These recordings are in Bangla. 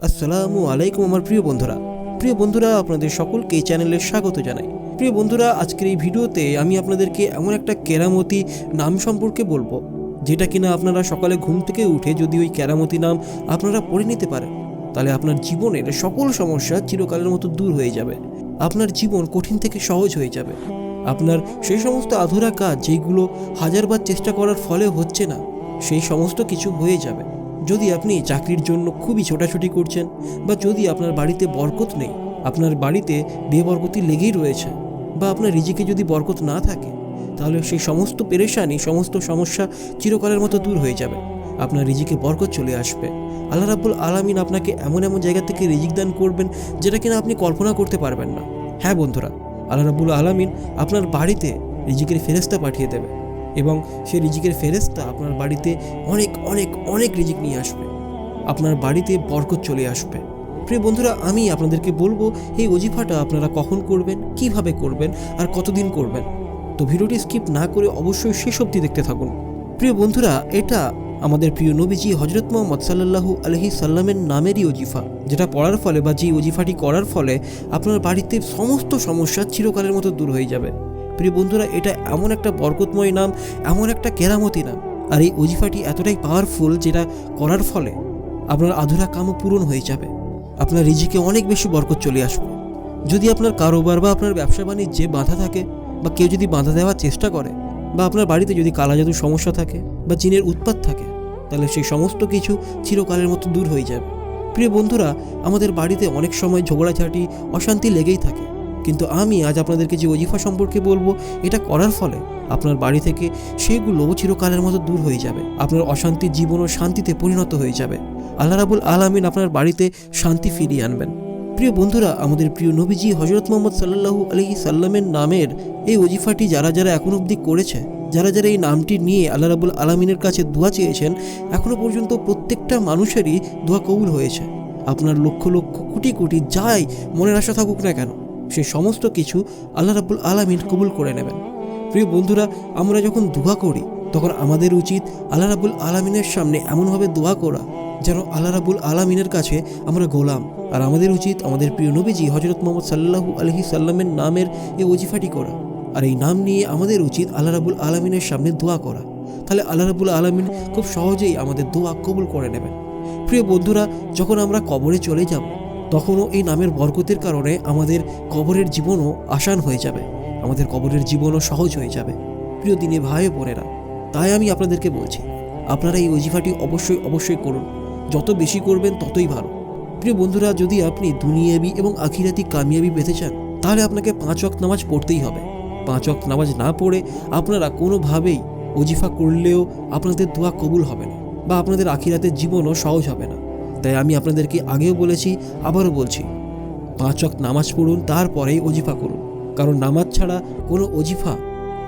আসসালামু আলাইকুম আমার প্রিয় বন্ধুরা আপনাদের সকলকে এই চ্যানেলে স্বাগত জানাই। প্রিয় বন্ধুরা, আজকের এই ভিডিওতে আমি আপনাদেরকে এমন একটা কেরামতি নাম সম্পর্কে বলবো, যেটা কিনা আপনারা সকালে ঘুম থেকে উঠে যদি ওই কেরামতি নাম আপনারা পড়ে নিতে পারেন, তাহলে আপনার জীবনের সকল সমস্যা চিরকালের মতো দূর হয়ে যাবে। আপনার জীবন কঠিন থেকে সহজ হয়ে যাবে। আপনার সেই সমস্ত আধুরা কাজ যেগুলো হাজারবার চেষ্টা করার ফলে হচ্ছে না, সেই সমস্ত কিছু হয়ে যাবে। যদি আপনি চাকরির জন্য খুবই ছোটাছুটি করছেন, বা যদি আপনার বাড়িতে বরকত নেই, আপনার বাড়িতে বেবরকতি লেগেই রয়েছে, বা আপনার রিজিকে যদি বরকত না থাকে, তাহলে সেই সমস্ত পেরেশানি, সমস্ত সমস্যা চিরকালের মতো দূর হয়ে যাবে। আপনার রিজিকে বরকত চলে আসবে। আল্লাহ রাব্বুল আলামিন আপনাকে এমন এমন জায়গা থেকে রিজিক দান করবেন যেটা কিনা আপনি কল্পনা করতে পারবেন না। হ্যাঁ বন্ধুরা, আল্লাহ রাব্বুল আলামিন আপনার বাড়িতে রিজিকের ফেরেশতা পাঠিয়ে দেবে, এবং সেই রিজিকের ফেরেশতা আপনার বাড়িতে অনেক অনেক অনেক রিজিক নিয়ে আসবে। আপনার বাড়িতে বরকত চলে আসবে। প্রিয় বন্ধুরা, আমি আপনাদেরকে বলবো এই ওজিফাটা আপনারা কখন করবেন, কিভাবে করবেন, আর কতদিন করবেন। তো ভিডিওটি স্কিপ না করে অবশ্যই শেষ অবধি দেখতে থাকুন। প্রিয় বন্ধুরা, এটা আমাদের প্রিয় নবীজি হযরত মুহাম্মদ সাল্লাল্লাহু আলাইহি সাল্লামের নামেরই ওজিফা, যেটা পড়ার ফলে বা যে ওজিফাটি করার ফলে আপনার বাড়িতে সমস্ত সমস্যা চিরকালের মতো দূর হয়ে যাবে। প্রিয় বন্ধুরা, এটা এমন একটা বরকতময় নাম, এমন একটা কেরামতি নাম, আর এই ওজিফাটি এতটাই পাওয়ারফুল যেটা করার ফলে আপনার আধুরা কামও পূরণ হয়ে যাবে। আপনার রিজিকে অনেক বেশি বরকত চলে আসবে। যদি আপনার কারোবার বা আপনার ব্যবসা বাণিজ্যে বাধা থাকে, বা কেউ যদি বাধা দেওয়ার চেষ্টা করে, বা আপনার বাড়িতে যদি কালাজাদুর সমস্যা থাকে বা জিনের উৎপাত থাকে, তাহলে সেই সমস্ত কিছু চিরকালের মতো দূর হয়ে যাবে। প্রিয় বন্ধুরা, আমাদের বাড়িতে অনেক সময় ঝগড়াঝাটি, অশান্তি লেগেই থাকে, কিন্তু আমি আজ আপনাদেরকে যে ওজিফা সম্পর্কে বলবো, এটা করার ফলে আপনার বাড়ি থেকে সেগুলো চিরকালের মতো দূর হয়ে যাবে। আপনার অশান্তির জীবনও শান্তিতে পরিণত হয়ে যাবে। আল্লাহ রাব্বুল আলামিন আপনার বাড়িতে শান্তি ফিরিয়ে আনবেন। প্রিয় বন্ধুরা, আমাদের প্রিয় নবীজি হযরত মুহাম্মদ সাল্লাল্লাহু আলাইহি সাল্লামের নামের এই ওজিফাটি যারা যারা এখন অবধি করেছে, যারা যারা এই নামটি নিয়ে আল্লাহ রাব্বুল আলামিনের কাছে দোয়া চেয়েছেন, এখনো পর্যন্ত প্রত্যেকটা মানুষেরই দোয়া কবুল হয়েছে। আপনার লক্ষ লক্ষ কোটি কোটি যাই মনের আশা থাকুক না কেন, সে সমস্ত কিছু আল্লাহ রাব্বুল আলামিন কবুল করে নেবেন। প্রিয় বন্ধুরা, আমরা যখন দোয়া করি, তখন আমাদের উচিত আল্লাহ রাব্বুল আলামিনের সামনে এমনভাবে দোয়া করা যেন আল্লাহ রাব্বুল আলামিনের কাছে আমরা গোলাম। আর আমাদের উচিত আমাদের প্রিয় নবীজি হযরত মুহাম্মদ সাল্লাল্লাহু আলাইহি সাল্লামের নামের এই ওজিফাটি করা, আর এই নাম নিয়ে আমাদের উচিত আল্লাহ রাব্বুল আলামিনের সামনে দোয়া করা। তাহলে আল্লাহ রাব্বুল আলামিন খুব সহজেই আমাদের দোয়া কবুল করে নেবেন। প্রিয় বন্ধুরা, যখন আমরা কবরে চলে যাব, তখনও এই নামের বরকতের কারণে আমাদের কবরের জীবনও আসান হয়ে যাবে, আমাদের কবরের জীবনও সহজ হয়ে যাবে। প্রিয় দিনী ভাই বোনেরা, তাই আমি আপনাদেরকে বলছি, আপনারা এই ওজিফাটি অবশ্যই অবশ্যই করুন। যত বেশি করবেন ততই ভালো। প্রিয় বন্ধুরা, যদি আপনি দুনিয়াবি এবং আখিরাতি কামিয়াবি পেতে চান, তাহলে আপনাকে 5 ওয়াক্ত নামাজ পড়তেই হবে। 5 ওয়াক্ত নামাজ না পড়ে আপনারা কোনোভাবেই ওজিফা করলেও আপনাদের দোয়া কবুল হবে না, বা আপনাদের আখিরাতের জীবনও সহজ হবে না। তাই আমি আপনাদেরকে আগেও বলেছি, আবারও বলছি, 5 ওয়াক্ত নামাজ পড়ুন, তারপরেই ওজিফা করুন। কারণ নামাজ ছাড়া কোনো ওজিফা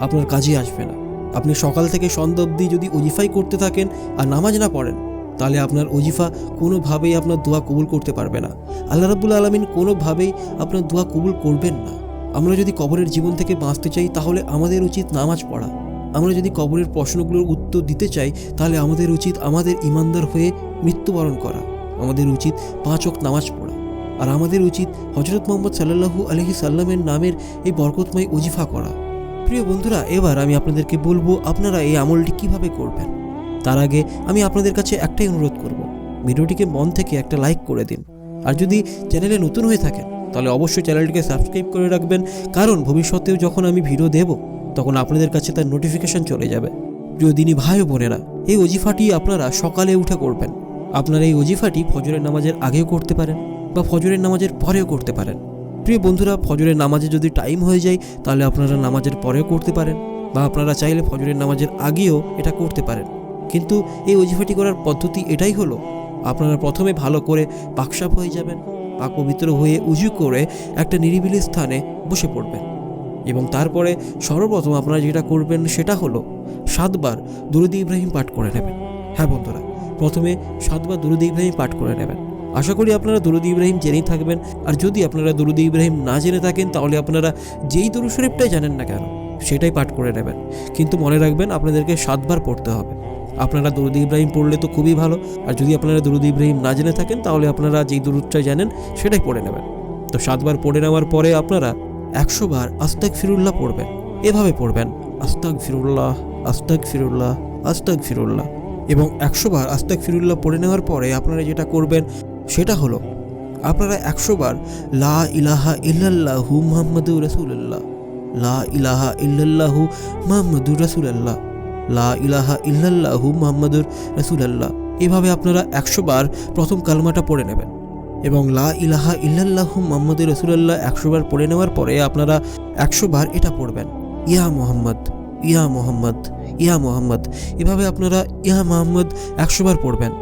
আপনার কাজে আসবে না। আপনি সকাল থেকে সন্ধ্যা অবধি যদি ওজিফাই করতে থাকেন আর নামাজ না পড়েন, তাহলে আপনার ওজিফা কোনোভাবেই আপনার দোয়া কবুল করতে পারবে না। আল্লাহ রাব্বুল আলামিন কোনোভাবেই আপনার দোয়া কবুল করবেন না। আমরা যদি কবরের জীবন থেকে বাঁচতে চাই, তাহলে আমাদের উচিত নামাজ পড়া। আমরা যদি কবরের প্রশ্নগুলোর উত্তর দিতে চাই, তাহলে আমাদের উচিত আমাদের ইমানদার হয়ে মৃত্যুবরণ করা। আমাদের উচিত 5 ওয়াক্ত নামাজ পড়া, আর আমাদের উচিত হযরত মুহাম্মদ সাল্লাল্লাহু আলাইহি সাল্লামের নামের এই বরকতময় ওজিফা করা। প্রিয় বন্ধুরা, এবার আমি আপনাদেরকে বলবো আপনারা এই আমলটি কিভাবে করবেন। তার আগে আমি আপনাদের কাছে একটাই অনুরোধ করব, ভিডিওটিকে মন থেকে একটা লাইক করে দিন। আর যদি চ্যানেলে নতুন হয়ে থাকেন, তাহলে অবশ্যই চ্যানেলটিকে সাবস্ক্রাইব করে রাখবেন, কারণ ভবিষ্যতেও যখন আমি ভিডিও দেব, তখন আপনাদের কাছে তার নোটিফিকেশন চলে যাবে। প্রিয় দিনী ভাই ও বোনেরা, এই ওজিফাটি আপনারা সকালে উঠে করবেন। আপনারা এই ওজিফাটি ফজরের নামাজের আগেও করতে পারেন, বা ফজরের নামাজের পরেও করতে পারেন। প্রিয় বন্ধুরা, ফজরের নামাজে যদি টাইম হয়ে যায়, তাহলে আপনারা নামাজের পরেও করতে পারেন, বা আপনারা চাইলে ফজরের নামাজের আগেও এটা করতে পারেন। কিন্তু এই ওজিফাটি করার পদ্ধতি এটাই হলো, আপনারা প্রথমে ভালো করে পাকসাফ হয়ে যাবেন, পাক পবিত্র হয়ে উজু করে একটা নিরিবিলি স্থানে বসে পড়বেন, এবং তারপরে সর্বপ্রথম আপনারা যেটা করবেন সেটা হলো 7 বার দুরূদ ইব্রাহিম পাঠ করে নেবেন। হ্যাঁ বন্ধুরা, প্রথমে 7 বার দুরূদ ইব্রাহিম পাঠ করে নেবেন। আশা করি আপনারা দুরূদ ইব্রাহিম জেনেই থাকবেন, আর যদি আপনারা দুরূদ ইব্রাহিম না জেনে থাকেন, তাহলে আপনারা যেই দুরূদ শরীফটাই জানেন না কেন, সেটাই পাঠ করে নেবেন। কিন্তু মনে রাখবেন, আপনাদেরকে 7 বার পড়তে হবে। আপনারা দরুদ ইব্রাহিম পড়লে তো খুবই ভালো, আর যদি আপনারা দরুদ ইব্রাহিম না জেনে থাকেন তাহলে আপনারা যেই দরুদটা জানেন সেটাই পড়ে নেবেন। তো 7 বার পড়ে নেওয়ার পরে আপনারা 100 বার আস্তাগফিরুল্লাহ পড়বেন। এভাবে পড়বেন, আস্তাগফিরুল্লাহ আস্তাগফিরুল্লাহ আস্তাগফিরুল্লাহ। এবং 100 বার আস্তাগফিরুল্লাহ পড়ে নেওয়ার পরে আপনারা যেটা করবেন সেটা হলো আপনারা 100 বার লা ইলাহা ইল্লাল্লাহু মুহাম্মাদুর রাসূলুল্লাহ, লা ইলাহা ইল্লাল্লাহু মুহাম্মাদুর রাসূলুল্লাহ, লা ইলাহা ইল্লাল্লাহু মুহাম্মাদুর রাসূলুল্লাহ। এভাবে আপনারা 100 বার প্রথম কালমাটা পড়ে নেবেন। এবং লা ইলাহা ইল্লাল্লাহু মুহাম্মাদুর রাসূলুল্লাহ 100 বার পড়ে নেওয়ার পরে আপনারা 100 বার এটা পড়বেন, ইয়া মুহাম্মদ ইয়া মুহাম্মদ ইয়া মুহাম্মদ। এভাবে আপনারা ইয়া মুহাম্মদ 100 বার পড়বেন।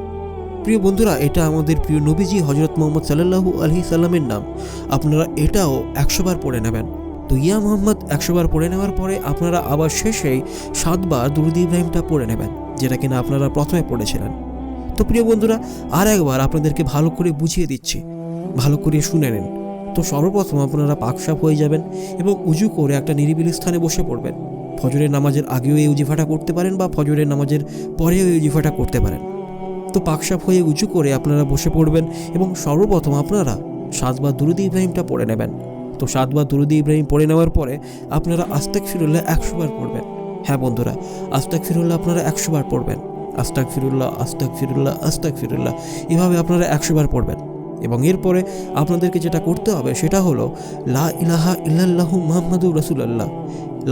প্রিয় বন্ধুরা, এটা আমাদের প্রিয় নবীজি হযরত মুহাম্মদ সাল্লাল্লাহু আলাইহি সাল্লামের নাম, আপনারা এটাও 100 বার পড়ে নেবেন। তো ইয়া মুহাম্মদ 100 বার পড়ে নেওয়ার পরে আপনারা আবার শেষেই 7 বার দরুদ ইব্রাহিমটা পড়ে নেবেন, যেটা কিনা আপনারা প্রথমে পড়েছিলেন। তো প্রিয় বন্ধুরা, আর একবার আপনাদেরকে ভালো করে বুঝিয়ে দিচ্ছি, ভালো করে শুনে নিন। তো সর্বপ্রথম আপনারা পাক সাফ হয়ে যাবেন এবং উজু করে একটা নিরিবিলি স্থানে বসে পড়বেন। ফজরের নামাজের আগেও এই উজিফাটা করতে পারেন বা ফজরের নামাজের পরেও এই উজিফাটা করতে পারেন। তো পাক সাফ হয়ে উজু করে আপনারা বসে পড়বেন এবং সর্বপ্রথম আপনারা 7 বার দরুদ ইব্রাহিমটা পড়ে নেবেন। তো 7 বার দরুদ ইব্রাহিম পড়ে নেওয়ার পরে আপনারা আস্তাগফিরুল্লাহ 100 বার পড়বেন। হ্যাঁ বন্ধুরা, আস্তাগফিরুল্লাহ আপনারা 100 বার পড়বেন, আস্তাগফিরুল্লাহ আস্তাগফিরুল্লাহ আস্তাগফিরুল্লাহ। এভাবে আপনারা 100 বার পড়বেন। এবং এরপরে আপনাদেরকে যেটা করতে হবে সেটা হলো লা ইলাহা ইল্লাল্লাহু মুহাম্মাদুর রাসূলুল্লাহ,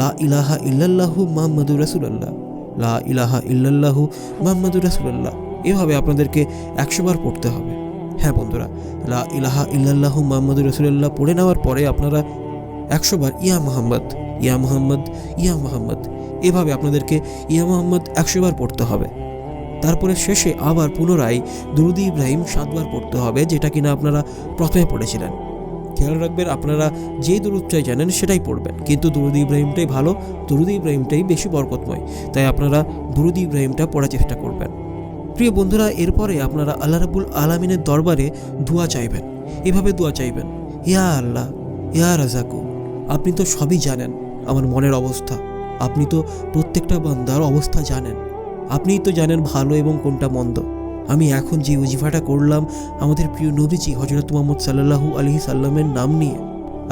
লা ইলাহা ইল্লাল্লাহু মুহাম্মাদুর রাসূলুল্লাহ, লা ইলাহা ইল্লাল্লাহু মুহাম্মাদুর রাসূলুল্লাহ। এভাবে আপনাদেরকে 100 বার পড়তে হবে। হ্যাঁ বন্ধুরা, লা ইলাহা ইল্লাল্লাহু মুহাম্মাদুর রাসূলুল্লাহ পড়ে নেওয়ার পরে আপনারা 100 বার ইয়া মুহাম্মদ ইয়া মুহাম্মদ ইয়া মুহাম্মদ। এভাবে আপনাদেরকে ইয়া মুহাম্মদ 100 বার পড়তে হবে। তারপরে শেষে আবার পুনরায় দরুদ ইব্রাহিম 7 বার পড়তে হবে, যেটা কিনা আপনারা প্রথমে পড়েছিলেন। খেয়াল রাখবেন, আপনারা যেই দরুদটাই জানেন সেটাই পড়বেন, কিন্তু দরুদ ইব্রাহিমটাই ভালো, দরুদ ইব্রাহিমটাই বেশি বরকতময়, তাই আপনারা দরুদ ইব্রাহিমটা পড়ার চেষ্টা করবেন। প্রিয় বন্ধুরা, এরপরে আপনারা আল্লাহ রাব্বুল আলামিনের দরবারে দোয়া চাইবেন। এভাবে দোয়া চাইবেন, ইয়া আল্লাহ ইয়া রাযাকু, আপনি তো সবই জানেন আমার মনের অবস্থা, আপনি তো প্রত্যেকটা বান্দার অবস্থা জানেন, আপনিই তো জানেন ভালো এবং কোনটা মন্দ। আমি এখন যে ওজিফাটা করলাম আমাদের প্রিয় নবীজি হযরত মুহাম্মদ সাল্লাল্লাহু আলাইহি সাল্লামের নাম নিয়ে,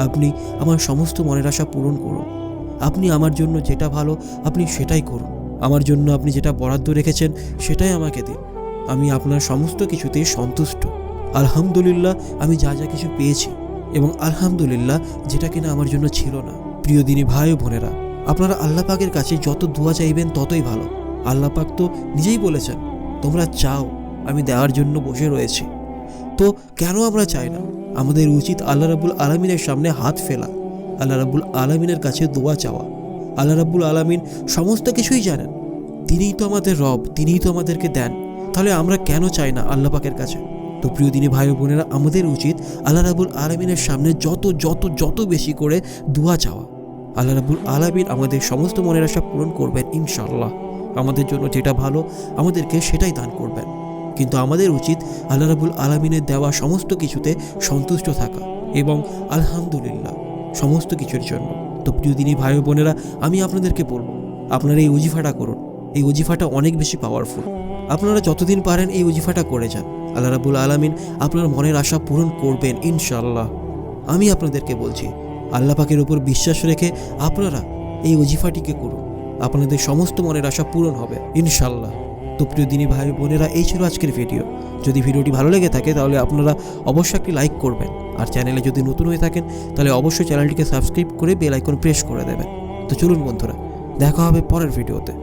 আপনি আমার সমস্ত মনের আশা পূরণ করুন। আপনি আমার জন্য যেটা ভালো আপনি সেটাই করুন, আমার জন্য আপনি যেটা বরাদ্দ রেখেছেন সেটাই আমাকে দিন। আমি আপনার সমস্ত কিছুতেই সন্তুষ্ট। আলহামদুলিল্লাহ আমি যা যা কিছু পেয়েছি, এবং আলহামদুলিল্লাহ যেটা কিনা আমার জন্য ছিল না। প্রিয় দিনী ভাই ও বোনেরা, আপনারা আল্লাহ পাকের কাছে যত দোয়া চাইবেন ততই ভালো। আল্লাহ পাক তো নিজেই বলেছেন, তোমরা চাও, আমি দেওয়ার জন্য বসে রয়েছি। তো কেন আমরা চাই না? আমাদের উচিত আল্লাহ রাব্বুল আলামিনের সামনে হাত ফেলা, আল্লাহ রাব্বুল আলামিনের কাছে দোয়া চাওয়া। আল্লাহ রাব্বুল আলামিন সমস্ত কিছুই জানেন, তিনিই তো আমাদের রব, তিনিই তো আমাদেরকে দেন। তাহলে আমরা কেন চাই না আল্লাহ পাকের কাছে? তো প্রিয় দিনী ভাই ও বোনেরা, আমাদের উচিত আল্লাহ রাব্বুল আলামিনের সামনে যত যত যত বেশি করে দোয়া চাওয়া। আল্লাহ রাব্বুল আলামিন আমাদের সমস্ত মনের আশা পূরণ করবেন ইনশাআল্লাহ। আমাদের জন্য যেটা ভালো আমাদেরকে সেটাই দান করবেন। কিন্তু আমাদের উচিত আল্লাহ রাব্বুল আলামিনের দেওয়া সমস্ত কিছুতে সন্তুষ্ট থাকা এবং আলহামদুলিল্লাহ সমস্ত কিছুর জন্য। তো প্রিয় দিনী ভাই ও বোনেরা, আমি আপনাদেরকে বলবো, আপনারা এই ওজিফাটা করুন। এই ওজিফাটা অনেক বেশি পাওয়ারফুল। আপনারা যতদিন পারেন এই ওজিফাটা করে যান। আল্লাহ রাব্বুল আলামিন আপনার মনের আশা পূরণ করবেন ইনশাআল্লাহ। আমি আপনাদেরকে বলছি, আল্লাহ পাকের উপর বিশ্বাস রেখে আপনারা এই ওজিফাটিকে করুন, আপনাদের সমস্ত মনের আশা পূরণ হবে ইনশাআল্লাহ। তো প্রিয় দিনী ভাই বোনেরা, এই ছিল আজকের ভিডিও। যদি ভিডিওটি ভালো লেগে থাকে তাহলে আপনারা অবশ্যই একটি লাইক করবেন, আর চ্যানেলে যদি নতুন হয়ে থাকেন তাহলে অবশ্যই চ্যানেলটিকে সাবস্ক্রাইব করে বেল আইকন প্রেস করে দেবেন। তো চলুন বন্ধুরা, দেখা হবে পরের ভিডিওতে।